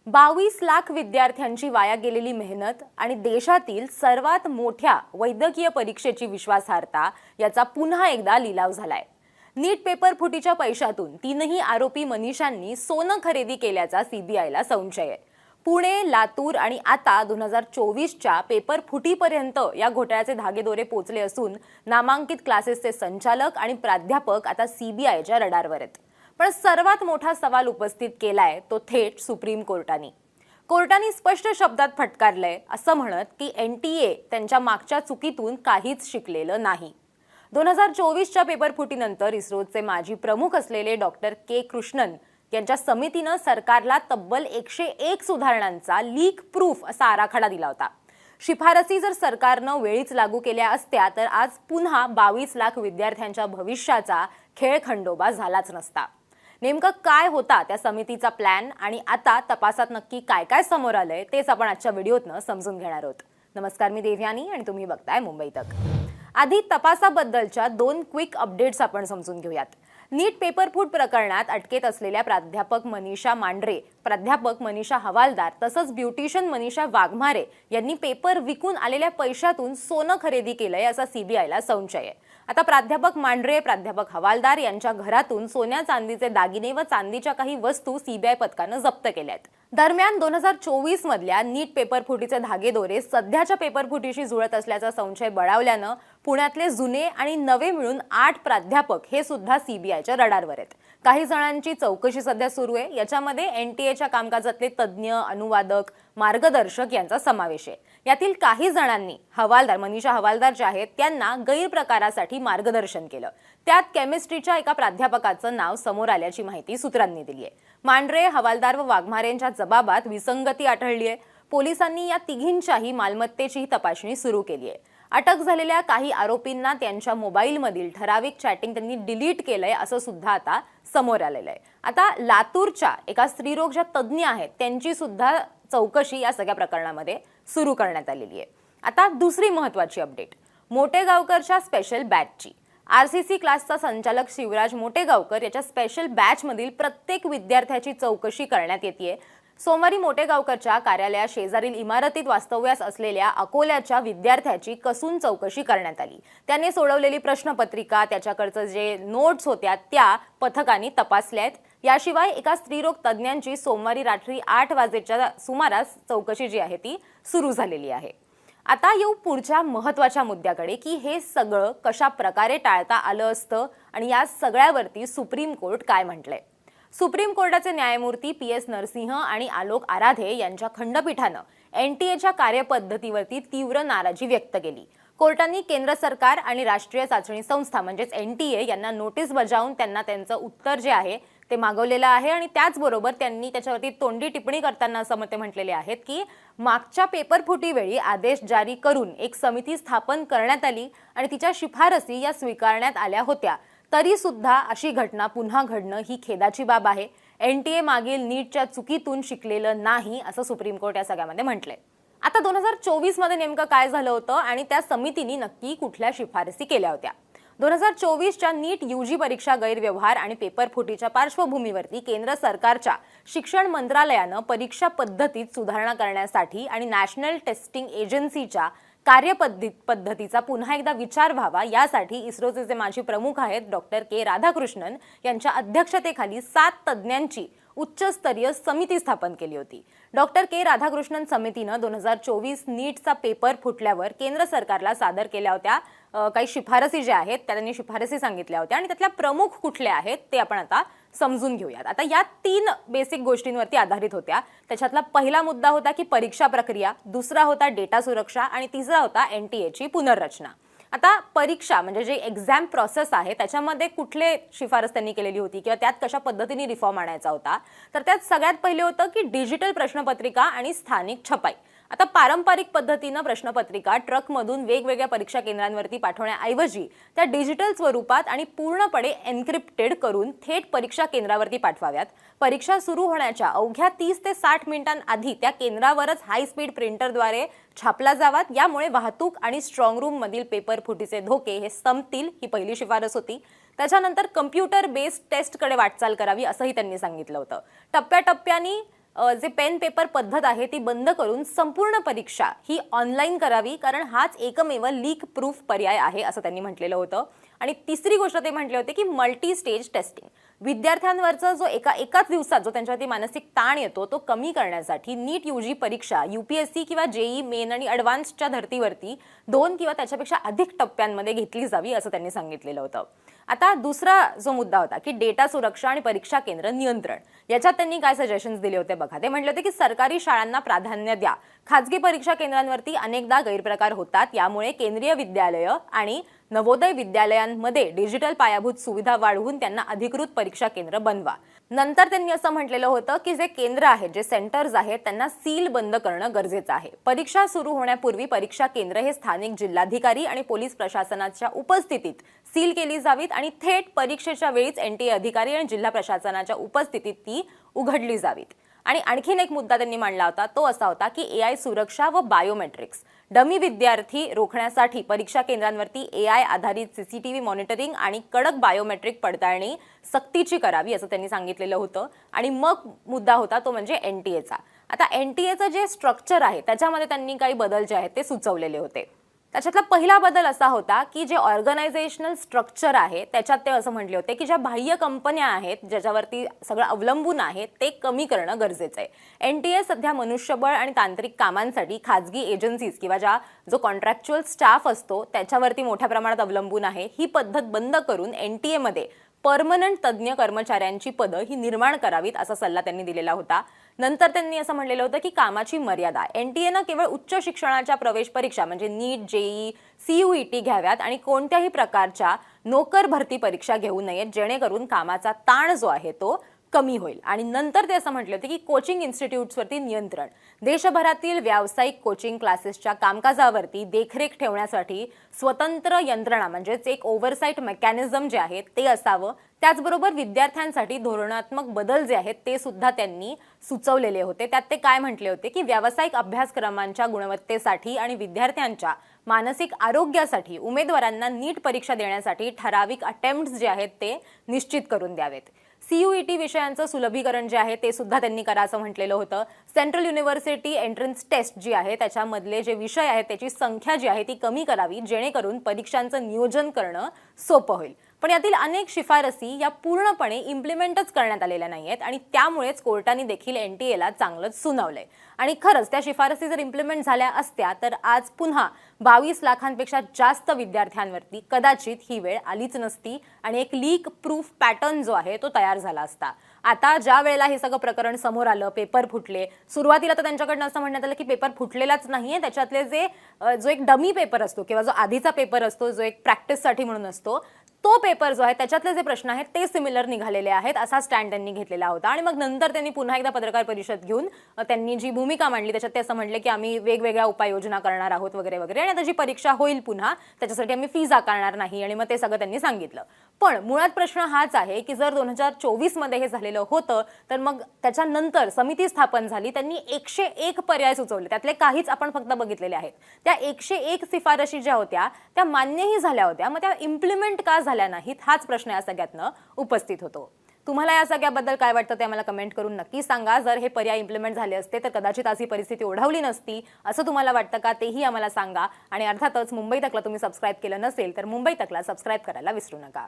22 लाख विद्यार्थ्यांची वाया गेलेली मेहनत आणि देशातील सर्वात मोठ्या वैद्यकीय परीक्षेची विश्वासार्हता याचा पुन्हा एकदा लिलाव झालाय। नीट पेपर फुटीच्या पैशातून तीनही आरोपी मनीषांनी सोनं खरेदी केल्याचा सीबीआयला संशय आहे। पुणे, लातूर आणि आता 2024च्या पेपर फुटीपर्यंत या घोटाळ्याचे धागेदोरे पोचले असून नामांकित क्लासेसचे संचालक आणि प्राध्यापक आता सीबीआयच्या रडारवर आहेत। पण सर्वात मोठा सवाल उपस्थित केलाय तो थेट सुप्रीम कोर्टाने। कोर्टाने स्पष्ट शब्दात फटकारलंय असं म्हणत की एनटीए त्यांच्या मागच्या चुकीतून काहीच शिकलेलं नाही। 2024च्या पेपर फुटीनंतर इस्रोचे माजी प्रमुख असलेले डॉक्टर के कृष्णन यांच्या समितीनं सरकारला तब्बल 101 सुधारणांचा लीक प्रूफ असा आराखडा दिला होता। शिफारसी जर सरकारनं वेळीच लागू केल्या असत्या तर आज पुन्हा 22 लाख विद्यार्थ्यांच्या भविष्याचा खेळखंडोबा झालाच नसता। नेमकं काय होता त्या समितीचा प्लॅन आणि आता तपासात नक्की काय काय समोर आलंय तेच आपण आजच्या व्हिडिओतनं समजून घेणार आहोत। नमस्कार, मी देवयानी आणि तुम्ही बघताय मुंबई तक। आधी तपासाबद्दलच्या 2 क्विक अपडेट्स आपण समजून घेऊयात। नीट पेपर फूट प्रकरणात अटकेत असलेल्या प्राध्यापक मनीषा मांढरे, प्राध्यापक मनीषा हवालदार तसंच ब्युटिशियन मनीषा वाघमारे यांनी पेपर विकून आलेल्या पैशातून सोनं खरेदी केलंय असा सीबीआयला संशय आहे। आता प्राध्यापक मांढरे, प्राध्यापक हवालदार यांच्या घरातून सोन्या चांदीचे दागिने व चांदीच्या काही वस्तू सीबीआय पथकानं जप्त केल्या आहेत। दरम्यान 2024 मधल्या नीट पेपर फुटीचे धागेदोरे सध्याच्या पेपर फुटीशी जुळत असल्याचा संशय बळावल्यानं पुण्यातले जुने आणि नवे मिळून 8 प्राध्यापक हे सुद्धा सीबीआयच्या रडारवर आहेत। काही जणांची चौकशी सध्या सुरू आहे। याच्यामध्ये एनटीएच्या कामकाजातले तज्ज्ञ, अनुवादक, मार्गदर्शक यांचा समावेश आहे। यातील काही जणांनी मनीषा हवालदार जे आहेत त्यांना गैरप्रकारासाठी मार्गदर्शन केलं। त्यात केमिस्ट्रीच्या एका प्राध्यापकाचं नाव समोर आल्याची माहिती सूत्रांनी दिली आहे। मांढरे, हवालदार व वाघमारेंच्या जबाबात विसंगती आढळली आहे। पोलिसांनी या तिघींच्याही मालमत्तेची तपासणी सुरू केली आहे। अटक झालेल्या काही आरोपींना त्यांच्या मोबाईलमधील ठराविक चॅटिंग त्यांनी डिलीट केलंय असं सुद्धा आता समोर आलेलं आहे। आता लातूरच्या एका स्त्रीरोग ज्या तज्ज्ञ आहेत त्यांची सुद्धा चौकशी या सगळ्या प्रकरणामध्ये सुरू करण्यात आलेली आहे। आता दुसरी महत्त्वाची अपडेट मोटेगावकरच्या स्पेशल बॅचची। आरसीसी क्लासचा संचालक शिवराज मोटेगावकर याच्या स्पेशल बॅच मधील प्रत्येक विद्यार्थ्याची चौकशी करण्यात येते। सोमवारी मोटेगावकरच्या कार्यालया शेजारील इमारतीत वास्तव्यास असलेल्या अकोल्याच्या विद्यार्थ्याची कसून चौकशी करण्यात आली। त्याने सोडवलेली प्रश्नपत्रिका, त्याच्याकडचं जे नोट्स होत्या त्या पथकाने तपासल्या आहेत। याशिवाय एका स्त्रीरोग तज्ज्ञांची सोमवारी रात्री 8 वाजेच्या सुमारास चौकशी जी आहे ती सुरू झालेली आहे। आता येऊ पुढच्या महत्त्वाच्या मुद्द्याकडे की हे सगळं कशा प्रकारे टाळता आलं असतं आणि या सगळ्यावरती सुप्रीम कोर्ट काय म्हटलंय। सुप्रीम कोर्टाचे न्यायमूर्ती पीएस नरसिंह आणि आलोक आराधे यांच्या खंडपीठानं एनटीएच्या कार्यपद्धतीवरती तीव्र नाराजी व्यक्त केली। कोर्टाने केंद्र सरकार आणि राष्ट्रीय चाचणी संस्था म्हणजेच एनटीए यांना नोटीस बजावून त्यांना त्यांचं उत्तर जे आहे ते मागवलेलं आहे आणि त्याचबरोबर त्यांनी त्याच्यावरती तोंडी टिप्पणी करताना असं मते म्हटलेले आहेत की मागच्या पेपर फुटीवेळी आदेश जारी करून एक समिती स्थापन करण्यात आली आणि तिच्या शिफारसी या स्वीकारण्यात आल्या होत्या, तरी सुद्धा अशी घटना पुन्हा घडणं ही खेदाची बाब आहे। एनटीए मागील नीटच्या चुकीतून शिकलेलं नाही असं सुप्रीम कोर्ट या सगळ्यामध्ये म्हटलंय। आता 2024 मध्ये नेमकं काय झालं होतं आणि त्या समितीने नक्की कुठल्या शिफारसी केल्या होत्या। 2024च्या नीट यूजी परीक्षा गैरव्यवहार आणि पेपर फुटीच्या पार्श्वभूमीवरती केंद्र सरकारच्या शिक्षण मंत्रालयानं परीक्षा पद्धतीत सुधारणा करण्यासाठी आणि नॅशनल टेस्टिंग एजन्सीच्या कार्यपद्धतीचा पुन्हा एकदा विचार व्हावा यासाठी इस्रोचे जे माजी प्रमुख आहेत डॉक्टर के राधाकृष्णन यांच्या अध्यक्षतेखाली 7 तज्ज्ञांची उच्चस्तरीय समिती स्थापन केली होती। डॉक्टर के राधाकृष्णन समितीनं 2024 नीटचा पेपर फुटल्यावर केंद्र सरकारला सादर केल्या होत्या काही शिफारसी ज्या आहेत त्यांनी शिफारसी सांगितल्या होत्या आणि त्यातल्या प्रमुख कुठल्या आहेत ते आपण आता समजून घेऊयात। आता या 3 बेसिक गोष्टींवरती आधारित होत्या। त्याच्यातला पहिला मुद्दा होता की परीक्षा प्रक्रिया, दुसरा होता डेटा सुरक्षा आणि तिसरा होता एनटीएची पुनर्रचना। आता परीक्षा म्हणजे जे एक्झाम प्रोसेस आहे त्याच्यामध्ये कुठले शिफारस त्यांनी केलेली होती किंवा त्यात कशा पद्धतीने रिफॉर्म आणायचा होता, तर त्यात सगळ्यात पहिले होतं की डिजिटल प्रश्नपत्रिका आणि स्थानिक छपाई। आता पारंपरिक पद्धतीनं प्रश्नपत्रिका ट्रकमधून वेगवेगळ्या परीक्षा केंद्रांवरती पाठवण्याऐवजी त्या डिजिटल स्वरूपात आणि पूर्णपणे एन्क्रिप्टेड करून थेट परीक्षा केंद्रावरती पाठवाव्यात। परीक्षा सुरू होण्याच्या अवघ्या 30 ते 60 मिनिटांआधी त्या केंद्रावरच हाय स्पीड प्रिंटरद्वारे छापला जावा। यामुळे वाहतूक आणि स्ट्रॉंग रूम मधील पेपर फुटीचे धोके हे संपतील, ही पहिली शिफारस होती। त्याच्यानंतर कम्प्युटर बेस्ड टेस्टकडे वाटचाल करावी असंही त्यांनी सांगितलं होतं। टप्प्याटप्प्याने जे पेन पेपर पद्धत आहे ती बंद करून संपूर्ण परीक्षा ही ऑनलाईन करावी, कारण हाच एकमेव लीक प्रूफ पर्याय आहे असं त्यांनी म्हटलेलं होतं. आणि तिसरी गोष्ट ते म्हटले होते की मल्टी स्टेज टेस्टिंग, विद्यार्थ्यांवरचा जो एकाच दिवसात जो त्यांच्यावरती मानसिक ताण येतो तो कमी करण्यासाठी नीट यूजी परीक्षा यूपीएससी किंवा जेई मेन आणि ॲडव्हान्सच्या धर्तीवरती 2 किंवा त्याच्यापेक्षा अधिक टप्प्यांमध्ये घेतली जावी असं त्यांनी सांगितलेलं होतं. आता दुसरा जो मुद्दा होता की डेटा सुरक्षा आणि परीक्षा केंद्र नियंत्रण, याच्यात त्यांनी काय सजेशन्स दिले होते बघा. ते म्हटले होते की सरकारी शाळांना प्राधान्य द्या, खाजगी परीक्षा केंद्रांवरती अनेकदा गैरप्रकार होतात, यामुळे केंद्रीय विद्यालय आणि नवोदय विद्यालयांमध्ये डिजिटल पायाभूत सुविधा वाढवून त्यांना अधिकृत परीक्षा केंद्र बनवा. नंतर त्यांनी असं म्हटलेलं होतं की जे केंद्र आहेत, जे सेंटर्स आहेत, त्यांना सील बंद करणं गरजेचं आहे. परीक्षा सुरू होण्यापूर्वी परीक्षा केंद्र हे स्थानिक जिल्हाधिकारी आणि पोलीस प्रशासनाच्या उपस्थितीत सील केली जावीत आणि थेट परीक्षेच्या वेळीच एनटीए अधिकारी आणि जिल्हा प्रशासनाच्या उपस्थितीत ती उघडली जावीत. आणि आणखीन एक मुद्दा त्यांनी मांडला होता, तो असा होता की एआय सुरक्षा व बायोमेट्रिक्स, डमी विद्यार्थी रोखण्यासाठी परीक्षा केंद्रांवरती एआय आधारित सीसीटीव्ही मॉनिटरिंग आणि कडक बायोमेट्रिक पडताळणी सक्तीची करावी असं त्यांनी सांगितलेलं होतं. आणि मग मुद्दा होता तो म्हणजे एनटीएचा. आता एनटीएचं जे स्ट्रक्चर आहे त्याच्यामध्ये त्यांनी काही बदल जे आहेत ते सुचवलेले होते. त्याच्यातला पहिला बदल असा होता की जे ऑर्गनायझेशनल स्ट्रक्चर आहे त्याच्यात ते असं म्हटले होते की ज्या बाह्य कंपन्या आहेत ज्याच्यावरती सगळं अवलंबून आहे ते कमी करणं गरजेचं आहे. एनटीए सध्या मनुष्यबळ आणि तांत्रिक कामांसाठी खाजगी एजन्सीज किंवा जो कॉन्ट्रॅक्च्युअल स्टाफ असतो त्याच्यावरती मोठ्या प्रमाणात अवलंबून आहे. ही पद्धत बंद करून एनटीए मध्ये परमनंट तज्ज्ञ कर्मचाऱ्यांची पदं ही निर्माण करावीत असा सल्ला त्यांनी दिलेला होता. नंतर त्यांनी असं म्हटलेलं होतं की कामाची मर्यादा, एनटीएनं केवळ उच्च शिक्षणाच्या प्रवेश परीक्षा म्हणजे नीट, जेई, सीयूईटी घ्याव्यात आणि कोणत्याही प्रकारच्या नोकर भरती परीक्षा घेऊ नयेत, जेणेकरून कामाचा ताण जो आहे तो कमी होईल. आणि नंतर ते असं म्हटले होते की कोचिंग इन्स्टिट्यूट्सवरती नियंत्रण, देशभरातील व्यावसायिक कोचिंग क्लासेसच्या कामकाजावरती देखरेख ठेवण्यासाठी स्वतंत्र यंत्रणा म्हणजेच एक ओव्हरसाईट मेकॅनिझम जे आहे ते असावं. त्याचबरोबर विद्यार्थ्यांसाठी धोरणात्मक बदल जे आहेत ते सुद्धा त्यांनी सुचवलेले होते. त्यात ते काय म्हटले होते की व्यावसायिक अभ्यासक्रमांच्या गुणवत्तेसाठी आणि विद्यार्थ्यांच्या मानसिक आरोग्यासाठी उमेदवारांना नीट परीक्षा देण्यासाठी ठराविक अटेम्प्ट्स जे आहेत ते निश्चित करून द्यावेत. सीयूईटी विषयांचं सुलभीकरण जे आहे ते सुद्धा त्यांनी करा असं म्हटलेलं होतं. सेंट्रल युनिव्हर्सिटी एंट्रन्स टेस्ट जी आहे त्याच्यामधले जे विषय आहेत त्याची संख्या जी आहे ती कमी करावी, जेणेकरून परीक्षांचं नियोजन करणं सोपं होईल. पण यातील अनेक शिफारसी या पूर्णपणे इम्प्लिमेंटच करण्यात आलेल्या नाहीयेत आणि त्यामुळेच कोर्टाने देखील एनटीएला चांगलंच सुनावलंय. आणि खरंच त्या शिफारसी जर इम्प्लिमेंट झाल्या असत्या तर आज पुन्हा 22 लाखांपेक्षा जास्त विद्यार्थ्यांवरती कदाचित ही वेळ आलीच नसती आणि एक लीक प्रूफ पॅटर्न जो आहे तो तयार झाला असता. आता ज्या वेळेला हे सगळं प्रकरण समोर आलं, पेपर फुटले, सुरुवातीला तर त्यांच्याकडनं असं म्हणण्यात आलं की पेपर फुटलेलाच नाहीये, त्याच्यातले जो एक डमी पेपर असतो किंवा जो आधीचा पेपर असतो जो एक प्रॅक्टिससाठी म्हणून असतो तो पेपर जो आहे त्याच्यातले जे प्रश्न आहेत ते सिमिलर निघालेले आहेत असा स्टँड त्यांनी घेतलेला होता. आणि मग नंतर त्यांनी पुन्हा एकदा पत्रकार परिषद घेऊन त्यांनी जी भूमिका मांडली त्याच्यात ते असं म्हटले की आम्ही वेगवेगळ्या उपाययोजना करणार आहोत वगैरे वगैरे, आणि आता जी परीक्षा होईल पुन्हा त्याच्यासाठी आम्ही फीज आकारणार नाही, आणि मग ते सगळं त्यांनी सांगितलं. पण मुळात प्रश्न हाच आहे की जर 2024 मध्ये हे झालेलं होतं तर मग त्याच्यानंतर समिती स्थापन झाली, त्यांनी 101 पर्याय सुचवले, त्यातले काहीच आपण फक्त बघितलेले आहेत. त्या 101 शिफारशी ज्या होत्या त्या मान्यही झाल्या होत्या, मग त्या इम्प्लिमेंट का झाल्या नाहीत हाच प्रश्न या सगळ्यातनं उपस्थित होतो. तुम्हाला या सगळ्याबद्दल काय वाटतं ते आम्हाला कमेंट करून नक्की सांगा. जर हे पर्याय इम्प्लिमेंट झाले असते तर कदाचित आज ही परिस्थिती ओढावली नसती असं तुम्हाला वाटतं का तेही आम्हाला सांगा. आणि अर्थातच मुंबई तकला तुम्ही सबस्क्राईब केलं नसेल तर मुंबई तकला सबस्क्राईब करायला विसरू नका.